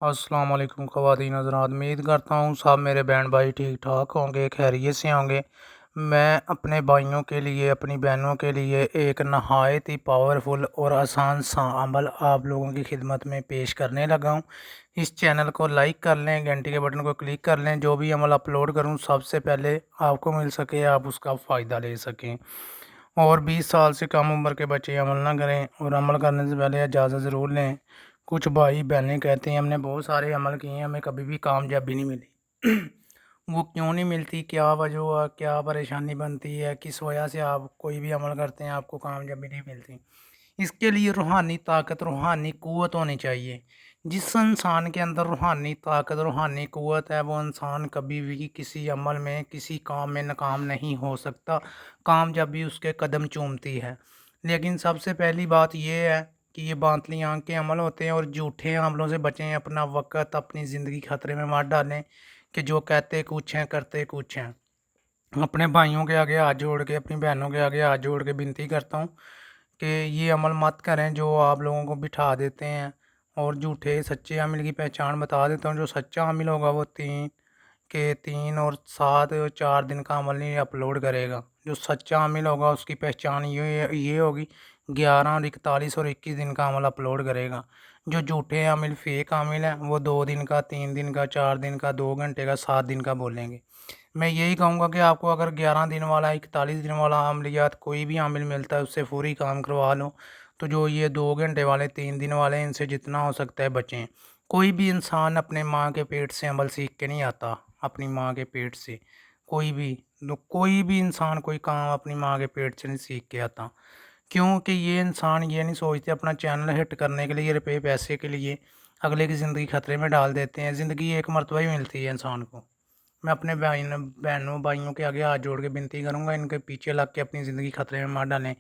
अस्सलाम वालेकुम ख़वातीन हज़रात, उम्मीद करता हूँ सब मेरे बहन भाई ठीक ठाक होंगे, खैरियत से होंगे। मैं अपने भाइयों के लिए, अपनी बहनों के लिए एक नहायत ही पावरफुल और आसान सा अमल आप लोगों की खिदमत में पेश करने लगा हूँ। इस चैनल को लाइक कर लें, घंटी के बटन को क्लिक कर लें, जो भी अमल अपलोड करूँ सबसे पहले आपको मिल सके, आप उसका फ़ायदा ले सकें। और 20 साल से कम उम्र के बच्चे अमल ना करें, और अमल करने से पहले इजाज़त ज़रूर लें। कुछ भाई बहनें कहते हैं हमने बहुत सारे अमल किए हैं, हमें कभी भी कामयाबी नहीं मिली। वो क्यों नहीं मिलती, क्या वजह है, क्या परेशानी बनती है, किस वजह से आप कोई भी अमल करते हैं आपको कामयाबी नहीं मिलती। इसके लिए रूहानी ताकत, रूहानी क़ुव्वत होनी चाहिए। जिस इंसान के अंदर रूहानी ताकत, रूहानी क़ुव्वत है, वो इंसान कभी भी किसी अमल में, किसी काम में नाकाम नहीं हो सकता। कामयाबी उसके कदम चूमती है। लेकिन सबसे पहली बात यह है कि ये बातली आंख के अमल होते हैं, और झूठे अमलों से बचें। अपना वक़्त, अपनी ज़िंदगी खतरे में मत डालें कि जो कहते कुछ हैं करते कुछ हैं। अपने भाइयों के आगे हाथ जोड़ के, अपनी बहनों के आगे हाथ जोड़ के विनती करता हूँ कि ये अमल मत करें जो आप लोगों को बिठा देते हैं। और झूठे सच्चे अमिल की पहचान बता देता हूँ। जो सच्चा अमिल होगा वो 3 और 7 और 4 दिन का अमल नहीं अपलोड करेगा। जो सच्चा अमिल होगा उसकी पहचान ये होगी 11 और 41 और 21 दिन का अमल अपलोड करेगा। जो झूठे अमिल, फेक अमिल है, वो 2 दिन का, 3 दिन का, 4 दिन का, 2 घंटे का, 7 दिन का बोलेंगे। मैं यही कहूँगा कि आपको अगर 11 दिन वाला, 41 दिन वाला अमलियात कोई भी अमिल मिलता है उससे फौरी काम करवा लो। तो जो ये 2 घंटे वाले, 3 दिन वाले, इनसे जितना हो सकता है बचें। कोई भी इंसान अपने माँ के पेट से अमल सीख के नहीं आता। अपनी माँ के पेट से कोई भी इंसान कोई काम अपनी माँ के पेट से नहीं सीख के आता। क्योंकि ये इंसान ये नहीं सोचते अपना चैनल हिट करने के लिए, रुपये पैसे के लिए अगले की ज़िंदगी खतरे में डाल देते हैं। ज़िंदगी एक मरतबा ही मिलती है इंसान को। मैं अपने बहनों भाइयों के आगे हाथ जोड़ के विनती करूंगा, इनके पीछे लग के अपनी ज़िंदगी खतरे में मत डालें।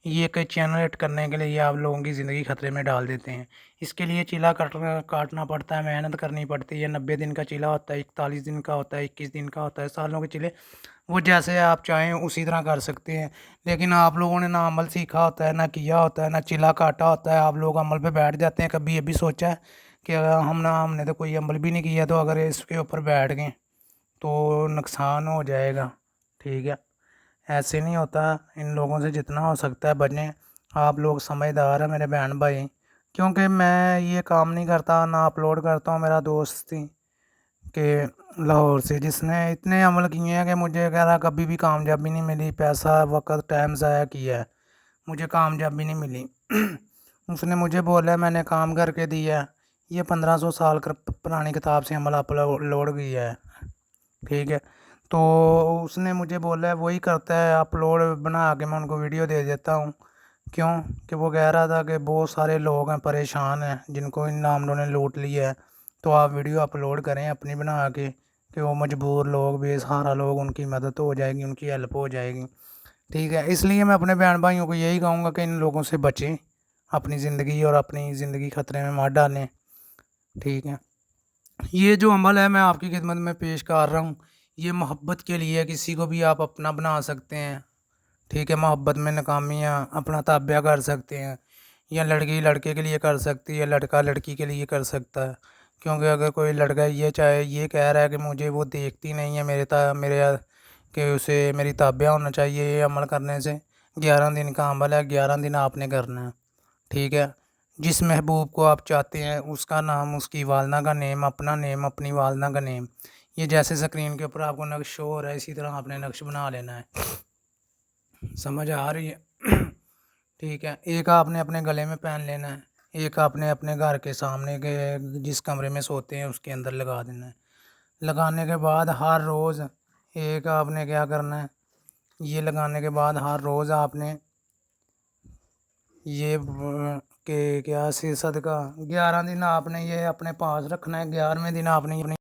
ये एक चैनल हिट करने के लिए ये आप लोगों की ज़िंदगी खतरे में डाल देते हैं। इसके लिए चीला काटना पड़ता है, मेहनत करनी पड़ती है। 90 दिन का चीला होता है, 41 दिन का होता है, 21 दिन का होता है, सालों के चीले वो जैसे आप चाहें उसी तरह कर सकते हैं। लेकिन आप लोगों ने ना अमल सीखा होता है, ना किया होता है, ना चिल्ला काटा होता है, आप लोग अमल पे बैठ जाते हैं। कभी ये भी सोचा है कि अगर हमने तो कोई अमल भी नहीं किया, तो अगर इसके ऊपर बैठ गए तो नुकसान हो जाएगा। ठीक है, ऐसे नहीं होता। इन लोगों से जितना हो सकता है बचें। आप लोग समझदार हैं मेरे बहन भाई, क्योंकि मैं ये काम नहीं करता, ना अपलोड करता हूँ। मेरा दोस्त थी कि लाहौर से, जिसने इतने अमल किए हैं कि मुझे कह रहा कभी भी कामयाबी नहीं मिली, पैसा वक्त टाइम ज़ाया किया है, मुझे कामयाबी नहीं मिली। उसने मुझे बोला मैंने काम करके दिया है। ये 1500 साल पुरानी किताब से अमल अपलोड किया है। ठीक है, तो उसने मुझे बोला है वही करता है, अपलोड बना के मैं उनको वीडियो दे देता हूँ। क्यों कि वो कह रहा था कि बहुत सारे लोग हैं, परेशान हैं, जिनको इन नामों ने लूट लिया है। तो आप वीडियो अपलोड करें अपनी बना के, कि वो मजबूर लोग, बेसहारा लोग, उनकी मदद हो जाएगी, उनकी हेल्प हो जाएगी। ठीक है, इसलिए मैं अपने बहन भाइयों को यही कहूँगा कि इन लोगों से बचें, अपनी ज़िंदगी और अपनी ज़िंदगी खतरे में मत डालें। ठीक है, ये जो अमल है मैं आपकी खिदमत में पेश कर रहा हूँ, ये मोहब्बत के लिए, किसी को भी आप अपना बना सकते हैं। ठीक है, मोहब्बत में नाकामियाँ अपना ताबिया कर सकते हैं, या लड़की लड़के के लिए कर सकती है, लड़का लड़की के लिए कर सकता है। क्योंकि अगर कोई लड़का ये कह रहा है कि मुझे वो देखती नहीं है, मेरे कि उसे मेरी ताबिया होना चाहिए, ये अमल करने से 11 दिन का अमल है, 11 दिन आपने करना है। ठीक है, जिस महबूब को आप चाहते हैं उसका नाम, उसकी वालदा का नेम, अपना नेम, अपनी वालदा का नेम, ये जैसे स्क्रीन के ऊपर आपको नक्श शो हो रहा है, इसी तरह आपने नक्श बना लेना है। समझ आ रही है? ठीक है, एक आपने अपने गले में पहन लेना है, एक आपने अपने घर के सामने के जिस कमरे में सोते हैं उसके अंदर लगा देना है। लगाने के बाद हर रोज़ एक आपने क्या करना है, ये लगाने के बाद हर रोज़ आपने ये के क्या सी सदका 11 दिन आपने ये अपने पास रखना है। 11वें दिन आपने अपनी